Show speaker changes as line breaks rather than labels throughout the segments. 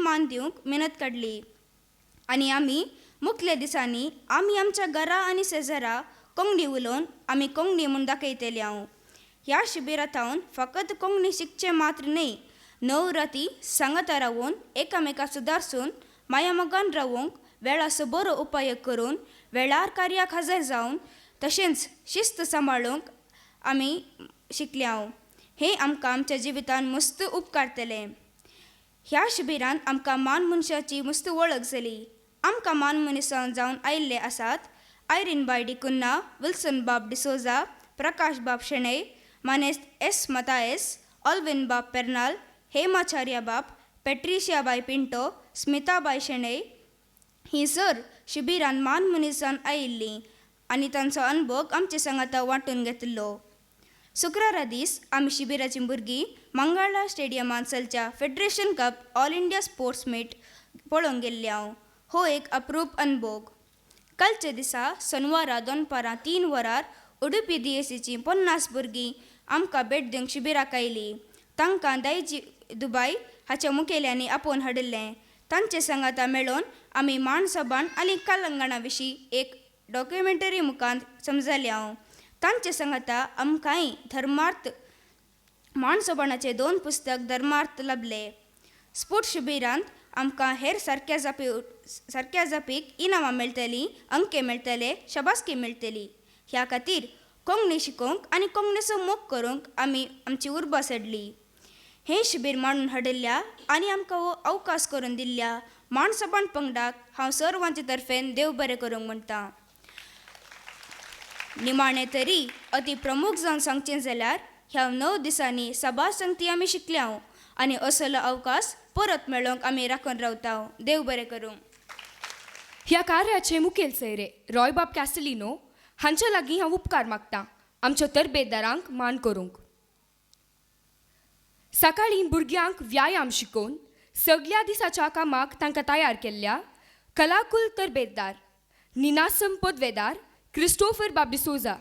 मान दिवंक मेहनत काडली आनी आमी मुखल्या दिसांनी आमी आमच्या घरा आनी शेजारा कोंकणी उलोवन आमी कोंकणी म्हूण दाखयतली हांव. ह्या शिबिरांत हांव फकत कोंकणी शिकचें मात्र न्ही, णव राती सांगाता रावून एकामेकाक सुदारसून माया मोगान रावूंक वेळाचो बरो उपयोग करून वेळार कार्याक हजर जावन तशेंच शिस्त सांबाळूंक आमी शिकले हांव. हें आमकां आमच्या जिवितान मस्त उपकारतलें. ह्या शिबिरांत आमकां मान मनशाची मस्त वळख जाली. आमकां मान मनीसांव जावन आयिल्ले आसात आयरीन बाय डिकुन्ना, विल्सन बाब डिसोजा, प्रकाश बाब शेणै, मानेस्त एस मतायस, ऑल्विन बाब पेर्नाल, हेमाचार्य बाब, पेट्रिशिया बाय पिंटो, स्मिता बाय शेणै ही सर शिबिरान मान मनीसान आयिल्लीं आनी तांचो अनुभव आमचे सांगाता वांटून घेतलो. शुक्रारा दीस आमी शिबिराचीं भुरगीं मंगळा स्टेडियमान चलच्या federation cup all India sports meet पळोवंक गेल्ले हांव. हो एक अप्रूप अनुभव. कालच्या दिसा शनिवारा दनपारां 3 वरार उडुपी DSCचीं 50 भुरगीं आमकां भेट दिवंक शिबिराक आयलीं. तांकां दायजी दुबाय हाच्या मुखेल्यांनी आपोवन हाडिल्लें. तांचे सांगाता मेळोवन आमी माणसोबाण आनी कलंगणा विशीं एक डॉक्युमेंटरी मुखांत समजले हांव. तांचे सांगाता आमकांय धर्मार्थ माणसोबाणाचे 2 पुस्तक धर्मार्थ लाभले. स्पोर्ट्स शिबिरांत आमकां हेर सारक्या जापीक इनामां मेळटलीं, अंके मेळटले, शबासकी मेळटली. ह्या खातीर कोंकणी शिकोवंक आनी कोंकणीचो मोग करूंक आमी आमची उर्बा सोडली. हें शिबीर मांडून हाडिल्ल्या आनी आमकां हो अवकाश करून दिल्ल्या माणसोबाण पंगडाक हांव सर्वांचे तर्फेन देव बरें करूंक म्हणटां. निमाणें तरी अति प्रमुख जावन सांगचें जाल्यार ह्या 9 दिसांनी सभा संगती आमी शिकल्या आनी असलो अवकाश परत मेळोवंक आमी राखून रावता. देव बरें करूं.
ह्या कार्याचे मुखेल सोयरे रॉयबाब कॅस्टलिनो हांच्या लागीं हांव उपकार मागतां आमच्या तरबेतदारांक मान करूंक. सकाळीं भुरग्यांक व्यायाम शिकोवन सगळ्या दिसाच्या कामाक तांकां तयार केल्ल्या कलाकुल तरबेतदार निनासम पदवेदार क्रिस्टोफर बाब डिसोजा,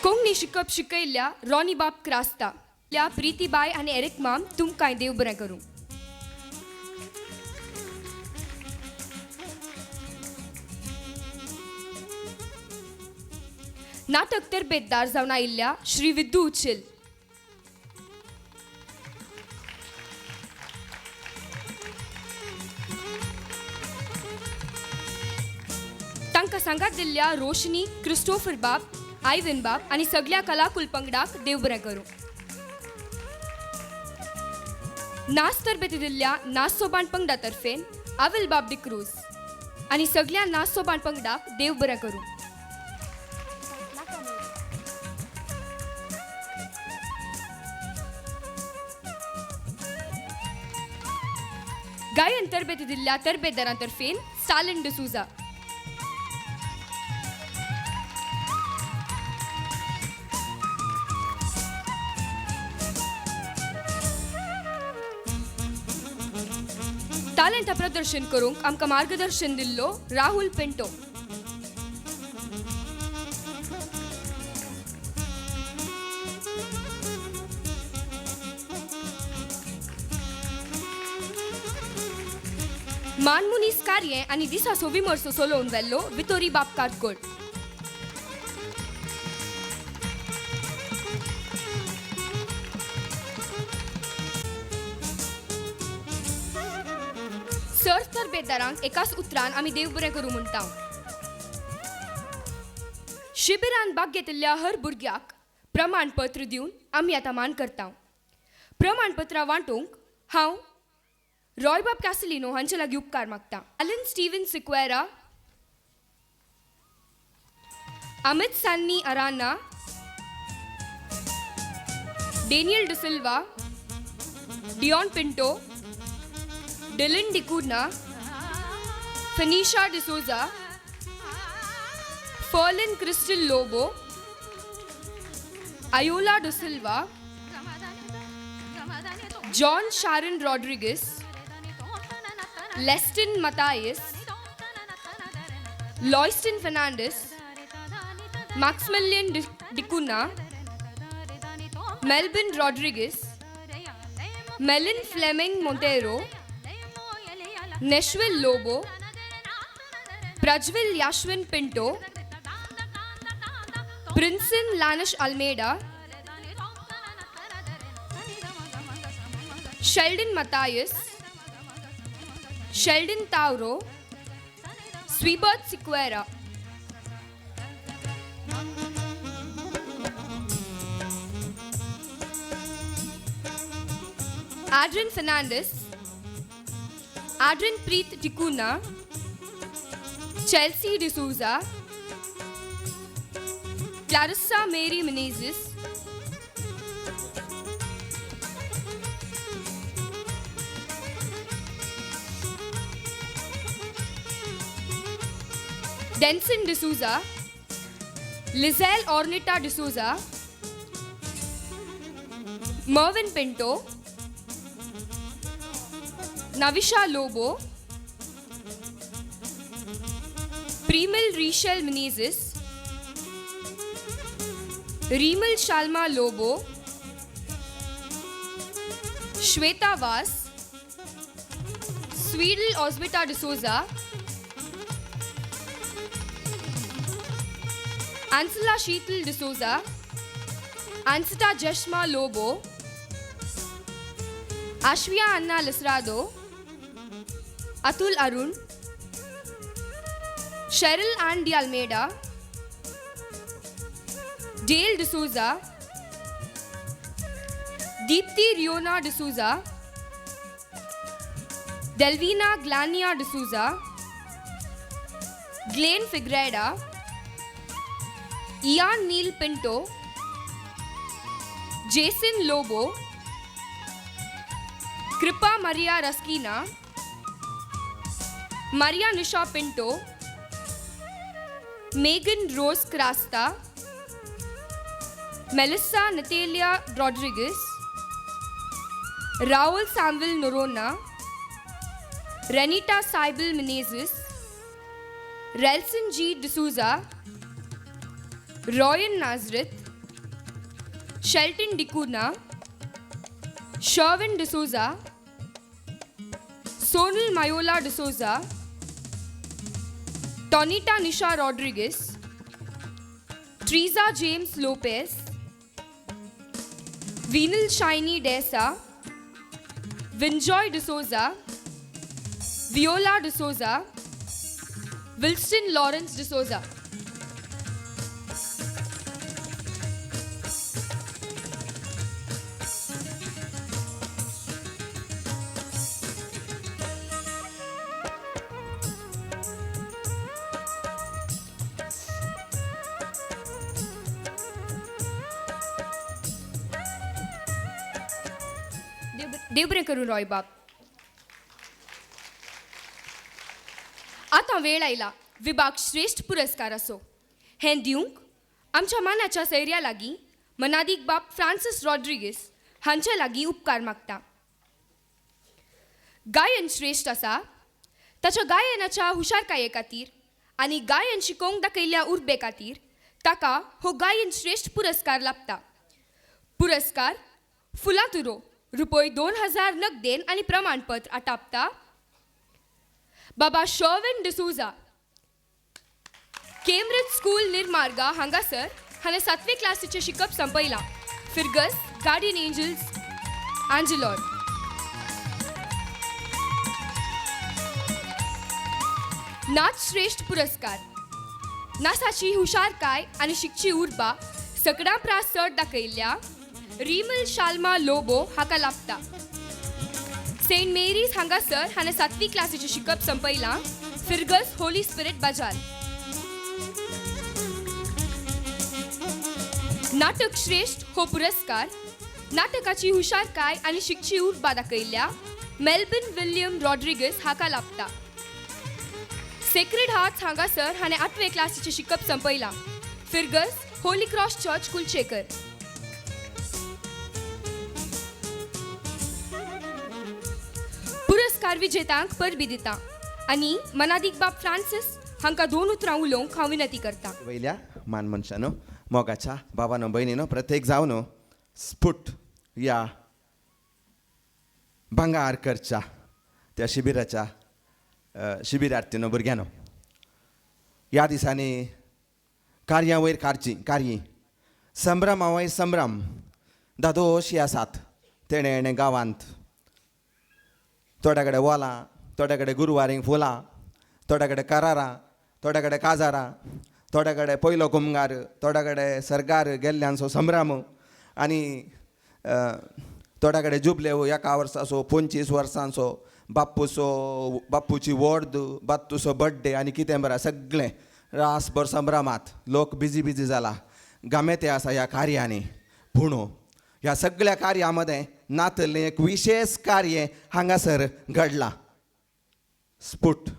कोंकणी शिकप शिकयल्ल्या रॉनी बाब क्रास्ता, प्रीतीबाई आनी एरिक माम तुमकांय देव बरें करूं. नाटक तरबेतदार जावन आयिल्ल्या श्री विद्दू उच्चिल, तांकां सांगात दिल्ल्या रोशनी, क्रिस्टोफर बाब, आयविन बाब आनी सगळ्या कलाकुल पंगडाक देव बरें करूं. नाच तरबेती दिल्ल्या नाच सोबाण पंगडा तर्फेन अविल बाब डिक्रूज आनी सगळ्या नाच सोबाण पंगडाक देव बरें करूं. गायन तरबेती दिल्ल्या तरबेतदारां तर्फेन सालन डिसूजा, टॅलेंटा प्रदर्शन करूंक आमकां मार्गदर्शन दिल्लो राहुल पिंटो. मानमुनीस कार्ये आनी दिसाचो विमर्शो चलोवन व्हेल्लो वितोरी बाब कारकोड. सर तरबेतदारांक एकाच उतरान आमी देव बरें करूं म्हणटा. शिबिरान भाग घेतिल्ल्या हर भुरग्याक प्रमाणपत्र दिवन आमी आतां मान करता. प्रमाणपत्रां वांटूंक हांव रॉयबाब कॅस्टलिनो हांचे लागीं उपकार मागता. Alan Steven Sequeira, Amit Sunny Aranha, Daniel D'Silva, Dion Pinto, Dilin D'Cunha, Finisha D'Souza, Ferlin Crystal Lobo, Ayola D'Silva, John Sharon Rodrigues, Lestin Mathias, Loystin Fernandes, Maximilian D'Cunha, Melbin Rodrigues, Melin Fleming Monteiro, Neshvil Lobo, Prajwal Yashwin Pinto, Prinson Lanish Almeida, Sheldon Mathias, Sheldon Tauro, Swebert Sequeira. Adrian Fernandez, Adrian Preet Tikuna, Chelsea D'Souza, Clarissa Mary Menezes, Denson D'Souza, Lizelle Ornita D'Souza, Mervyn Pinto, Navisha Lobo, Primil Rishel Menezes, Rimal Shalma Lobo, Shweta Vas, Swedel Osbita D'Souza, Ansela Sheetal D'Souza, Ansita Jeshma Lobo, Ashwia Anna Lisrado, Atul Arun, Cheryl Ann de Almeida, Dale D'Souza, Deepthi Riona D'Souza, Delvina Glania D'Souza, Glenn Figueira, Ian Neil Pinto, Jason Lobo, Kripa Maria Raskina, Maria Nisha Pinto, Megan Rose Crasta, Melissa Natalia Rodriguez, Raul Samuel Norona, Renita Saibel Menezes, Relson G. D'Souza, Royan Nazareth, Shelton Dicuna, Sherwin D'Souza, Sonal Mayola D'Souza, Tonita Nisha Rodriguez, Teresa James Lopez, Venal Shiny Desa, Vinjoy D'Souza, Viola D'Souza, Wilston Lawrence D'Souza. देव बरें करूं रॉय बाब. आतां वेळ आयला विभाग श्रेष्ठ पुरस्कार असो. हें दिवंक आमच्या मानाच्या सैर्या लागीं मनादीक बाब फ्रांसीस रॉड्रिगीस हांचे लागीं उपकार मागता. गायन श्रेष्ठ आसा ताच्या गायनाच्या हुशारकाये खातीर आनी गायन शिकोवंक दाखयल्ल्या उर्बे खातीर ताका हो गायन श्रेष्ठ पुरस्कार लाभता. पुरस्कार फुलांतुरो ₹2000 नगदेन आनी प्रमाणपत्र आटापता बाबा शर्विन डिसूजा. केम्ब्रिज स्कूल निर्मार्गा हांगासर हाणें 7वी क्लासीचें शिकप संपयलां. फिर्गस गार्डियन एंजल्स एंजलॉर. नाच श्रेष्ठ पुरस्कार नाचाची हुशारकाय आनी शिकची उर्बा सगळ्या प्रास चड दाखयल्ल्या रिमल शाल्मा लोबो हाका लाभता. सेंट मेरीज हांगासर हाणें 7वी क्लासीचें शिकप संपयलां. फिर्गस होली स्पिरिट बाजार. नाटक श्रेष्ठ हो पुरस्कार नाटकाची हुशारकाय आनी शिकची उर्बा दाखयल्ल्या मेल्बिन विलियम रॉड्रिगीस हाका लाभता. सेक्रेड हार्ट्स हांगासर हाणें 8वे क्लासीचें शिकप संपयलां. फिर्गस होली क्रॉस चर्च कुलशेकर. पुरस्कार विजेत्यांक परबी दिता आनी मनादीक बाब फ्रांसीस हांकां 2 उतरां उलोवंक हांव विनंती करतां.
वयल्या मान मनशानो मोगाच्या बाबानो भयणीनो प्रत्येक जावन स्फुट या भांगारकरच्या त्या शिबिराच्या शिबिरार्थीनो भुरग्यानो, ह्या दिसांनी कार्यावयर कार्य संभ्रमा वयर संभ्रम दादोशी आसात तेणे गांवांत. थोड्या कडेन वॉलां, थोड्या कडेन गुरुवारीक फुलां, थोड्या कडेन करारां, थोड्या कडेन काजारां, थोड्या कडेन पयलो कुमगार, थोड्या कडेन सरगार गेल्ल्यांचो संभ्रम आनी थोड्या कडेन जुबलेव एका वर्साचो 25 वर्सांचो बापूची वर्द, बात्तूचो बड्डे आनी कितें बरें सगळें रासभर संभ्रमात. लोक बिजी जाला, गामेते आसा ह्या कार्यांनी. पूण ह्या सगळ्या कार्यां मदें नातलें एक विशेष कार्य हांगासर घडलां. स्फुट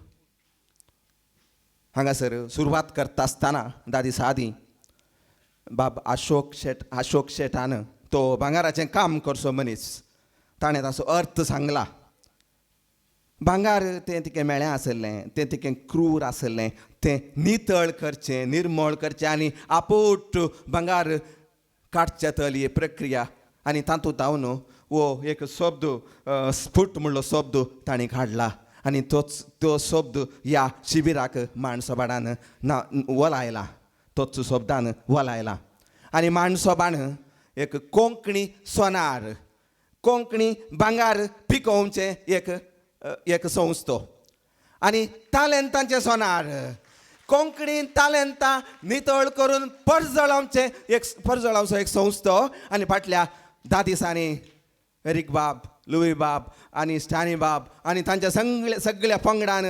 हांगासर सुरवात करता आसतना दादीस आदीं बाब अशोक शेटान तो भांगाराचें काम करचो मनीस, ताणें ताचो अर्थ सांगला. भांगार तें तिकें मेळ्ळें आसलें, तें तिकें क्रूर आसलें, तें नितळ करचें, निर्मळ करचें आनी आपूट भांगार काडचे तली प्रक्रिया. आनी तातूंत हांव वो एक शब्द स्फुट म्हणलो शब्द ताणें काडला. आनी तो शब्द ह्या शिबिराक माणसोबाडान वलायला, तोच शब्दान वलायला. आनी माणसोबान एक कोंकणी सोनार, कोंकणी भांगार पिकोवचें एक संस्थो आनी तालेंतांचें सोनार, कोंकणी तालेंतां नितळ करून परजळावचो एक संस्थो. आनी फाटल्या 10 दिसांनी एरिक बाब, लुई बाब आनी स्टॅनी बाब आनी तांच्या सगळ्या पंगडान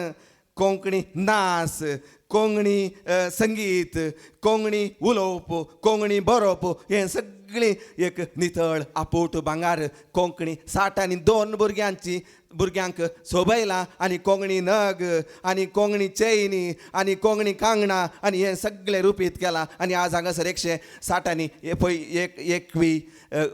कोंकणी नाच, कोंकणी संगीत, कोंकणी उलोवप, कोंकणी बरोवप हें सगळीं एक नितळ आपूट भांगार कोंकणी 62 भुरग्यांक सोबयलां. आनी कोंकणी नग आनी कोंकणी चैनी आनी कोंकणी कांगणां आनी हें सगळें रुपीत केलां. आनी आज हांगासर 160 21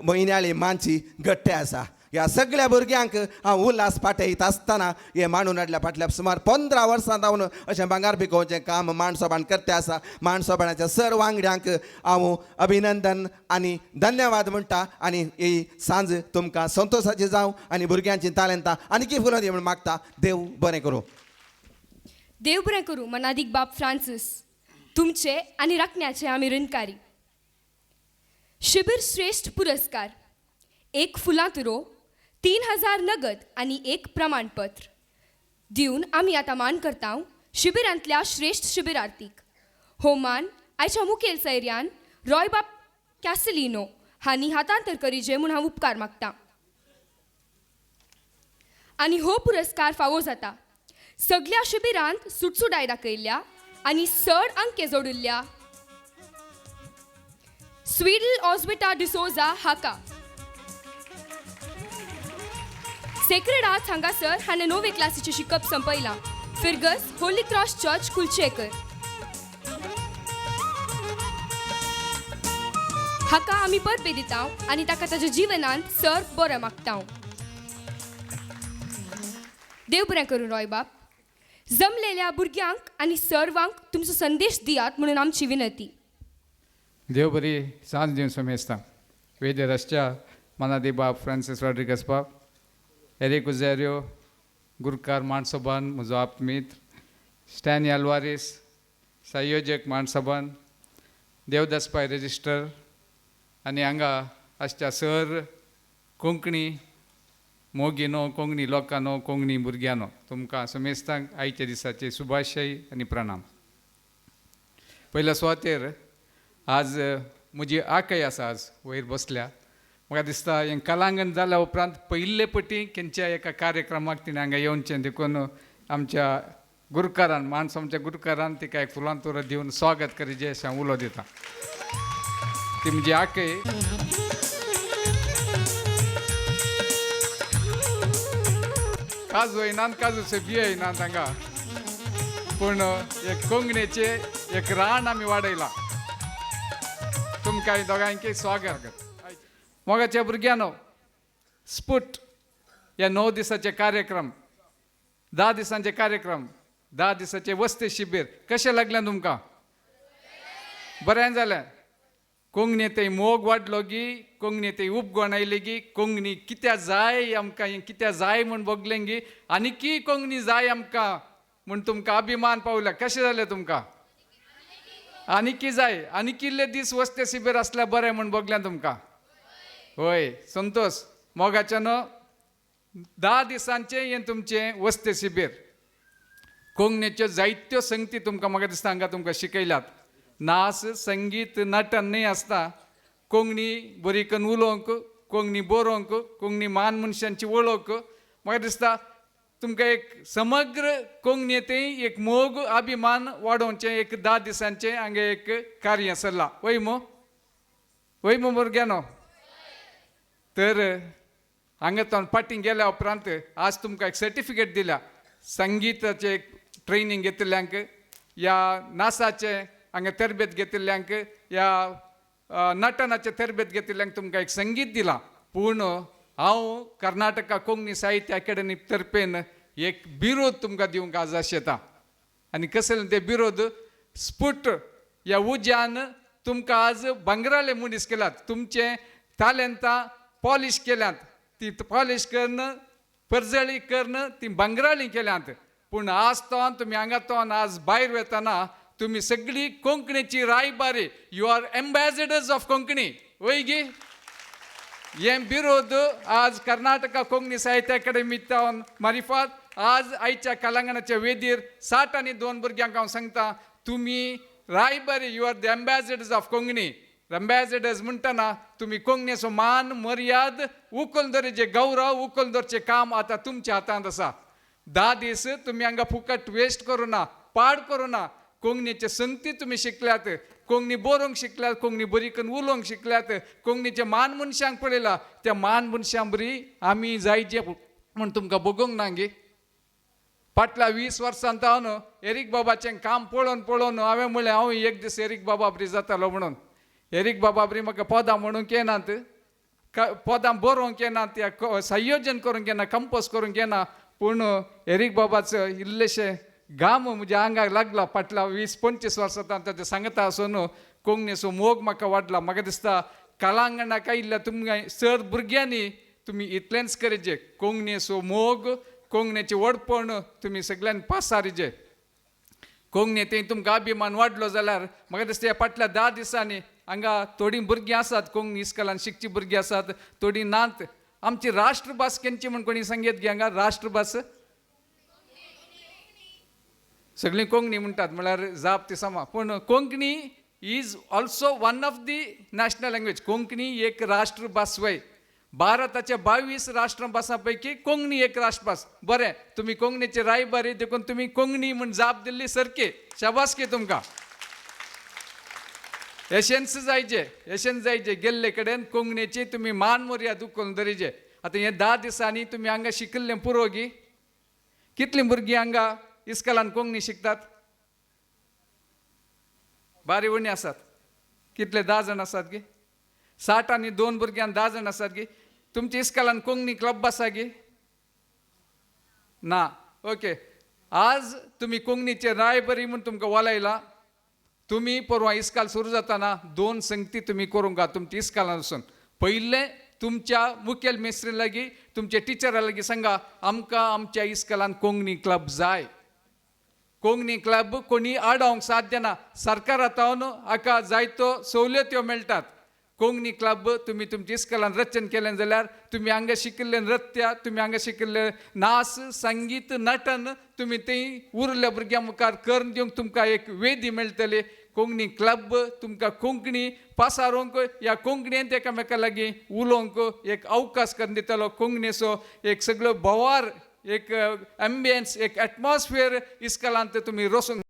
म्हयन्याळी मानची घट्टे आसा. ह्या सगळ्या भुरग्यांक हांव उल्हास पाठयता आसतना हें मांडून हाडल्या फाटल्या सुमार 15 वर्सां जावन अशें भांगार पिकोवचें काम माणसोबान करते आसा. माणसोबाणाच्या सर्व वांगड्यांक हांव अभिनंदन आनी धन्यवाद म्हणटा. आनी ही सांज तुमकां संतोशाची जावं आनी भुरग्यांची तालेंतां आनीकय फुलोवन दी म्हूण मागता. देव बरें करूं.
देव बरें करूं. मनादीक बाब फ्रांसीस तुमचे आनी राखण्याचे आमी ऋणकारी. शिबीर श्रेष्ठ पुरस्कार 1 फुलां तुरो, 3000 नगद आनी 1 प्रमाणपत्र दिवन आमी आतां मान करता शिबिरांतल्या श्रेष्ठ शिबिरार्थीक. हो मान आयच्या मुखेल सैर्यान रॉयबाब कॅसलिनो हांणी हातांतर करीचे म्हूण हांव उपकार मागतां. आनी हो पुरस्कार फावो जाता सगळ्या शिबिरांत सुटसुटाय दाखयल्ल्या आनी 6 अंके जोडिल्ल्या स्वीडल ऑस्बिटा डिसोजा हाका. सेक्रेड आर्ट्स हांगासर हाणें 9वे क्लासीचें शिकप संपयलां. फिर्गस होली क्रॉस चर्च कुलचेकर. हाका आमी परबे दिता आनी ताका ताच्या जिवनांत सर बरें मागता. देव बरें करूं रॉयबाब. जमलेल्या भुरग्यांक आनी सर्वांक तुमचो संदेश दियात म्हणून आमची विनंती.
देव बरी सांज दिवन सोमेस्ता. वेद रस्त्या मनादी बाब फ्रांसीस रॉड्रिगस बाब, एरिक उजेरियो, गुरकार माणसोबान म्हजो आपमीत, स्टॅनी आल्वारीस संयोजक माणसोबान, देवदास पाय रेजिस्टर आनी हांगा आसच्या सर कोंकणी मोगिनो, कोंकणी लोकांनो, कोंकणी भुरग्यांनो तुमकां समेस्तांक आयच्या दिसाचे शुभाशय आनी प्रणाम. पयल्या सुवातेर आज म्हजी आकय आसा आज वयर बसल्या. म्हाका दिसता हें कलांगण जाल्या उपरांत पयले पटी खंयच्या एका कार्यक्रमाक तिणें हांगा येवचें देखून आमच्या गुरकारान माणसांच्या गुरकारान तिका एक फुलां तोर दिवन स्वागत करीचें अशें हांव उलो दितां. ती म्हजी आकय काजू येयनात, काजूचे बियो येयनात हांगा, पूण एक कोंकणीचे एक रान आमी वाडयलां. तुमकां दोगांयकी स्वागत. मोगाच्या भुरग्यांनो, स्फुट ह्या 9 दिसाचे कार्यक्रम, 10 दिसांचे कार्यक्रम, 10 दिसाचे वस्ती शिबीर कशें लागलें तुमकां? बरें जालें. कोंकणी ते मोग वाडलो गी कोंकणी ते उपगोण आयले गी कोंकणी कित्या जाय आमकां कित्या जाय म्हूण बगलें गी आनीकी कोंकणी जाय आमकां म्हूण तुमकां अभिमान पावला कशें जालें तुमकां आनीकी जाय आनी किल्ले दीस वस्ते शिबीर आसल्यार बरें म्हूण बगलें तुमकां होय संतोष मोगाच्या न्हू 10 दिसांचें हें तुमचें वस्ते शिबीर कोंकणीच्यो जायत्यो संगती तुमकां म्हाका दिसता हांगा तुमकां शिकयल्यात नाच संगीत नटन न्ही आसता कोंकणी बरी करून उलोवंक कोंकणी बरोवंक कोंकणी मान मनशांची वळख म्हाका दिसता तुमकां एक समग्र कोंकणीतय एक मोग अभिमान वाडोवचें एक 10 दिसांचें हांगा एक कार्य चल्लां वय मो भुरग्यानो तर हांगा तो पाटींग गेल्या उपरांत आज तुमकां एक सर्टिफिकेट दिल्या संगीताचे ट्रेनिंग घेतिल्ल्यांक या नाचाचे हांगा तरबेत घेतिल्ल्यांक या नटनाचे तरबेत घेतिल्ल्यांक तुमकां एक संगीत दिलां पूण हांव कर्नाटका कोंकणी साहित्य अकॅडमी तर्फेन एक बिरोध तुमकां दिवंक आज आशेता आनी कसलें तें बिरोध स्फुट ह्या उज्यान तुमकां आज बंगराले मनीस केल्यात तुमचे तालेंतां पॉलिश केल्यात ती पॉलिश करून परजळी करून ती बंगराळी केल्यात पूण आज तो तुमी हांगा तो आज भायर वेताना तुमी सगळी कोंकणीची रायबारी यू आर एम्बॅसेडर्स ऑफ कोंकणी वय गी हें बिरोध आज कर्नाटका कोंकणी साहित्य अकॅडमी मारिफात आज आयच्या कलांगणाच्या वेदीर 60 आनी 2 भुरग्यांक हांव सांगता तुमी रायबारी you are the ambassadors of Konkani ambassadors म्हणटना तुमी कोंकणीचो मान मर्याद उखलून दवरचे गौरव उखलून दवरचें काम आतां तुमच्या हातांत आसा 10 दीस तुमी हांगा फुकट वेस्ट करूं ना पाड करूं ना कोंकणीचे संगती तुमी शिकल्यात कोंकणी बरोवंक शिकल्यात कोंकणी बरी करून उलोवंक शिकल्यात कोंकणीचे मान मनशांक पळयला त्या मान मनशां बरी आमी जायचे म्हूण तुमकां बगोवंक ना गे फाटल्या 20 वर्सांत हांव न्हू एरीक बाबाचें काम पळोवन हांवें म्हणलें हांव एक दीस एरीक बाबा बरी जातालो म्हणून एरीक बाबा बरी म्हाका पदां म्हणूंक येनात पदां बरोवंक येनात त्या संयोजन करूंक येना कंपोज करूंक येना पूण एरीक बाबाचो इल्लेशें गाम म्हज्या आंगाक लागला फाटल्या 20-25 वर्सांत ताचे सांगता आसून कोंकणीचो मोग म्हाका वाडला म्हाका दिसता कलांगणाक आयिल्ल्या तुमकां चड भुरग्यांनी तुमी इतलेंच करीचे कोंकणीचो मोग कोंकणीचें व्हडपण तुमी सगळ्यांनी पासारीचे कोंकणी थंय तुमकां अभिमान वाडलो जाल्यार म्हाका दिसता ह्या फाटल्या 10 दिसांनी हांगा थोडीं भुरगीं आसात कोंकणी इस्कॉलान शिकचीं भुरगीं आसात थोडीं नात आमची राष्ट्रभास खंयची म्हण कोणी सांगीत गे हांगा राष्ट्रभास सगळीं कोंकणी म्हणटात म्हळ्यार जाप ती समा पूण Konkani is also one of the national language Konkani एक राष्ट्रभास वय भारताच्या 22 राष्ट्रभासां पैकी कोंकणी एक राष्ट्रभास बरें तुमी कोंकणीचे रायबारी देखून तुमी कोंकणी म्हूण जाप दिल्ली सारकी शाबासकी तुमकां यशेंच जायचे गेल्ले कडेन कोंकणीची तुमी मान मर्याद उखलून दवरीचे आतां हे 10 दिसांनी तुमी हांगा शिकिल्लें पुरो गी कितलीं भुरगीं हांगा इस्कॉलान कोंकणी शिकतात बारी उणी आसात कितले 10 जाण आसात गे 60 आनी 2 भुरग्यां 10 जाण आसात गे तुमच्या इस्कॉलान कोंकणी क्लब आसा गे ना ओके आज तुमी कोंकणीचे रायबरी म्हूण तुमकां वलयला तुमी परवा इस्कॉल सुरू जाताना 2 संगती तुमी करूंक तुमच्या इस्कॉलान वचून पयले तुमच्या मुखेल मेस्त्रीं लागीं तुमच्या टिचरा लागीं सांगा आमकां आमच्या इस्कॉलान कोंकणी क्लब जाय कोंकणी क्लब कोणी आडावंक साध्य ना सरकारांतल्यान हाका जायत्यो सवलत्यो मेळटात कोंकणी क्लब तुमी तुमच्या इस्कॉलान रचन केलें जाल्यार तुमी हांगा शिकिल्लें नृत्य तुमी हांगा शिकिल्लें नाच संगीत नटन तुमी थंय उरल्या भुरग्यां मुखार करून दिवंक तुमकां एक वेदी मेळटली कोंकणी क्लब तुमकां कोंकणी पासारूंक ह्या कोंकणींत एकामेका लागीं उलोवंक एक अवकाश करून दितलो कोंकणीचो एक सगळो बोवार एक एम्बियन्स एक एटमॉस्फियर इस्कॉलांत तुमी रचूंक